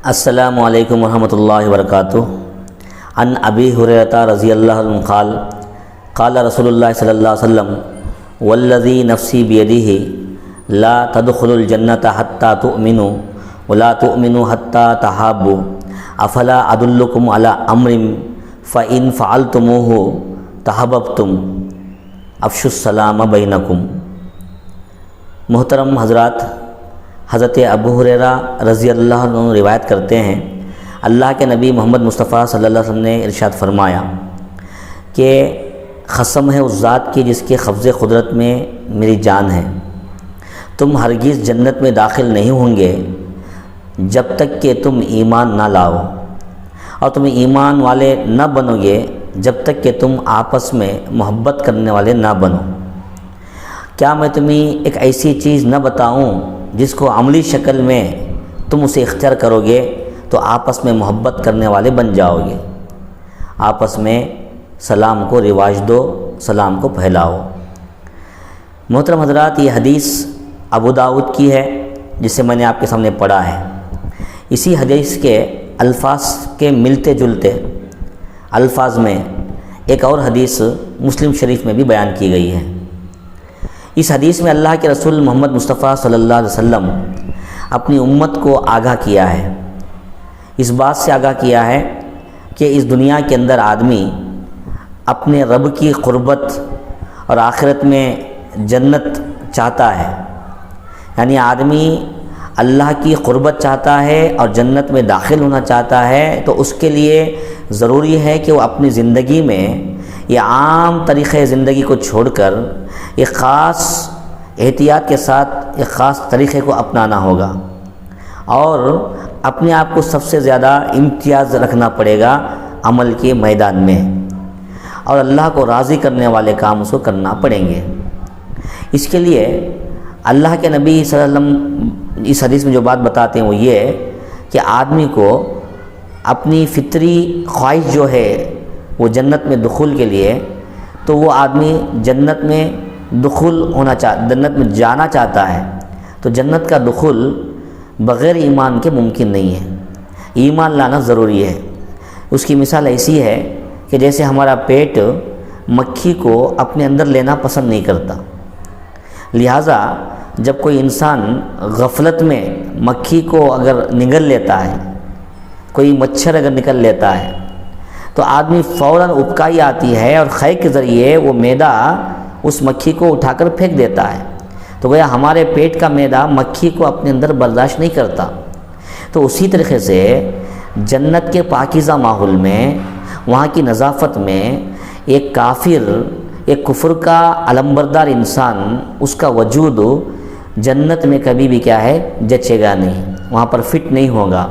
السلام علیکم ورحمۃ اللہ وبرکاتہ۔ عن ابی ہریرہ رضی اللہ عنہ قال قال رسول اللہ صلی اللہ علیہ وسلم والذی نفسی بیدہ لا تدخلوا الجنۃ حتی تؤمنوا ولا تؤمنوا حتی تحابوا افلا ادلکم علی امر فإن فعلتموہ تحاببتم افشوا السلام بینکم۔ محترم حضرات، حضرت ابو ہریرہ رضی اللہ عنہ روایت کرتے ہیں، اللہ کے نبی محمد مصطفیٰ صلی اللہ علیہ وسلم نے ارشاد فرمایا کہ قسم ہے اس ذات کی جس کے قبض قدرت میں میری جان ہے، تم ہرگز جنت میں داخل نہیں ہوں گے جب تک کہ تم ایمان نہ لاؤ، اور تم ایمان والے نہ بنو گے جب تک کہ تم آپس میں محبت کرنے والے نہ بنو۔ کیا میں تمہیں ایک ایسی چیز نہ بتاؤں جس کو عملی شکل میں تم اسے اختیار کرو گے تو آپس میں محبت کرنے والے بن جاؤ گے۔ آپس میں سلام کو رواج دو، سلام کو پھیلاؤ۔ محترم حضرات، یہ حدیث ابو داؤد کی ہے جسے میں نے آپ کے سامنے پڑھا ہے۔ اسی حدیث کے الفاظ کے ملتے جلتے الفاظ میں ایک اور حدیث مسلم شریف میں بھی بیان کی گئی ہے۔ اس حدیث میں اللہ کے رسول محمد مصطفیٰ صلی اللہ علیہ وسلم اپنی امت کو آگاہ کیا ہے، اس بات سے آگاہ کیا ہے کہ اس دنیا کے اندر آدمی اپنے رب کی قربت اور آخرت میں جنت چاہتا ہے، یعنی آدمی اللہ کی قربت چاہتا ہے اور جنت میں داخل ہونا چاہتا ہے، تو اس کے لیے ضروری ہے کہ وہ اپنی زندگی میں یہ عام طریقے زندگی کو چھوڑ کر ایک خاص احتیاط کے ساتھ ایک خاص طریقے کو اپنانا ہوگا، اور اپنے آپ کو سب سے زیادہ امتیاز رکھنا پڑے گا عمل کے میدان میں، اور اللہ کو راضی کرنے والے کام اس کو کرنا پڑیں گے۔ اس کے لیے اللہ کے نبی صلی اللہ علیہ وسلم اس حدیث میں جو بات بتاتے ہیں وہ یہ ہے کہ آدمی کو اپنی فطری خواہش جو ہے وہ جنت میں دخول کے لیے، تو وہ آدمی جنت میں جنت میں جانا چاہتا ہے، تو جنت کا دخول بغیر ایمان کے ممکن نہیں ہے، ایمان لانا ضروری ہے۔ اس کی مثال ایسی ہے کہ جیسے ہمارا پیٹ مکھی کو اپنے اندر لینا پسند نہیں کرتا، لہٰذا جب کوئی انسان غفلت میں مکھی کو اگر نگل لیتا ہے، کوئی مچھر اگر نکل لیتا ہے، تو آدمی فوراً ابکائی آتی ہے اور خے کے ذریعے وہ معدہ اس مکھی کو اٹھا کر پھینک دیتا ہے۔ تو گویا ہمارے پیٹ کا معدہ مکھی کو اپنے اندر برداشت نہیں کرتا۔ تو اسی طریقے سے جنت کے پاکیزہ ماحول میں، وہاں کی نظافت میں، ایک کافر، ایک کفر کا علمبردار انسان، اس کا وجود جنت میں کبھی بھی کیا ہے جچے گا نہیں، وہاں پر فٹ نہیں ہوگا،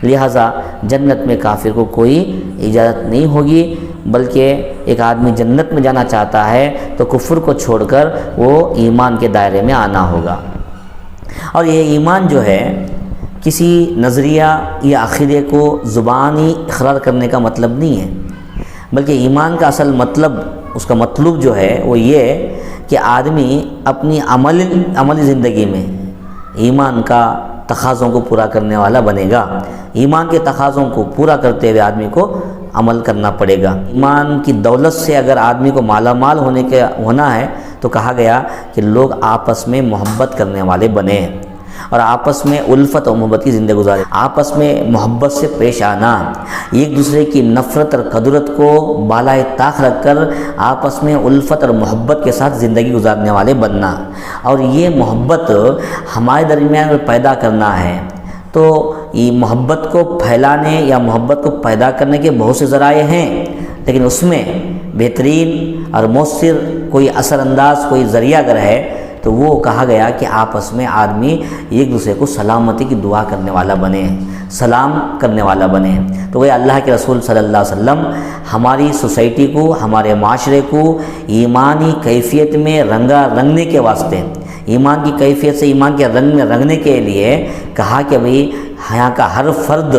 لہٰذا جنت میں کافر کو کوئی اجازت نہیں ہوگی، بلکہ ایک آدمی جنت میں جانا چاہتا ہے تو کفر کو چھوڑ کر وہ ایمان کے دائرے میں آنا ہوگا۔ اور یہ ایمان جو ہے کسی نظریہ یا عقیدے کو زبانی اقرار کرنے کا مطلب نہیں ہے، بلکہ ایمان کا اصل مطلب، اس کا مطلوب جو ہے وہ یہ کہ آدمی اپنی عملی زندگی میں ایمان کا تقاضوں کو پورا کرنے والا بنے گا۔ ایمان کے تقاضوں کو پورا کرتے ہوئے آدمی کو عمل کرنا پڑے گا۔ ایمان کی دولت سے اگر آدمی کو مالا مال ہونا ہے تو کہا گیا کہ لوگ آپس میں محبت کرنے والے بنے، اور آپس میں الفت اور محبت کی زندگی گزارے، آپس میں محبت سے پیش آنا، ایک دوسرے کی نفرت اور قدرت کو بالائے طاق رکھ کر آپس میں الفت اور محبت کے ساتھ زندگی گزارنے والے بننا۔ اور یہ محبت ہمارے درمیان میں پیدا کرنا ہے، تو یہ محبت کو پھیلانے یا محبت کو پیدا کرنے کے بہت سے ذرائع ہیں، لیکن اس میں بہترین اور مؤثر کوئی اثر انداز کوئی ذریعہ اگر ہے تو وہ کہا گیا کہ آپس میں آدمی ایک دوسرے کو سلامتی کی دعا کرنے والا بنے، سلام کرنے والا بنے۔ تو وہ اللہ کے رسول صلی اللہ علیہ وسلم ہماری سوسائٹی کو، ہمارے معاشرے کو ایمانی کیفیت میں رنگنے کے واسطے، ایمان کی کیفیت سے ایمان کے رنگ میں رنگنے کے لیے کہا کہ بھئی یہاں کا ہر فرد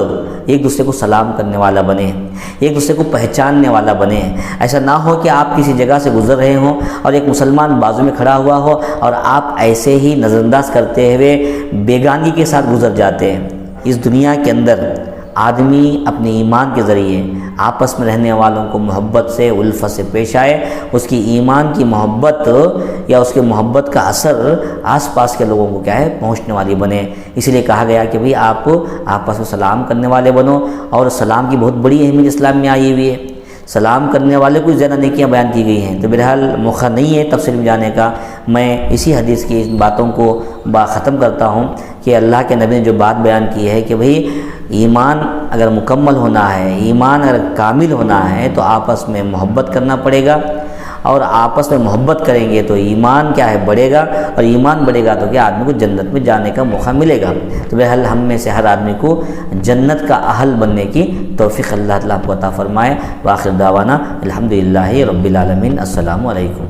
ایک دوسرے کو سلام کرنے والا بنے، ایک دوسرے کو پہچاننے والا بنے۔ ایسا نہ ہو کہ آپ کسی جگہ سے گزر رہے ہوں اور ایک مسلمان بازو میں کھڑا ہوا ہو اور آپ ایسے ہی نظر انداز کرتے ہوئے بیگانگی کے ساتھ گزر جاتے ہیں۔ اس دنیا کے اندر آدمی اپنے ایمان کے ذریعے آپس میں رہنے والوں کو محبت سے الفت سے پیش آئے، اس کی ایمان کی محبت یا اس کے محبت کا اثر آس پاس کے لوگوں کو کیا ہے پہنچنے والی بنے۔ اسی لیے کہا گیا کہ بھئی آپ آپس میں سلام کرنے والے بنو، اور سلام کی بہت بڑی اہمیت اسلام میں آئی ہوئی ہے۔ سلام کرنے والے کو زیادہ نیکیاں بیان کی گئی ہیں۔ تو بہرحال موقع نہیں ہے تفصیل میں جانے کا، میں اسی حدیث کی ان باتوں کو ختم کرتا ہوں کہ اللہ کے نبی نے جو بات بیان کی ہے کہ بھئی ایمان اگر مکمل ہونا ہے، ایمان اگر کامل ہونا ہے تو آپس میں محبت کرنا پڑے گا، اور آپس میں محبت کریں گے تو ایمان کیا ہے بڑھے گا، اور ایمان بڑھے گا تو کیا آدمی کو جنت میں جانے کا موقع ملے گا۔ تو بہرحال ہم میں سے ہر آدمی کو جنت کا اہل بننے کی توفیق اللہ تعالیٰ کو عطا فرمائے۔ وآخر دعوانا الحمدللہ رب العالمین۔ السلام علیکم۔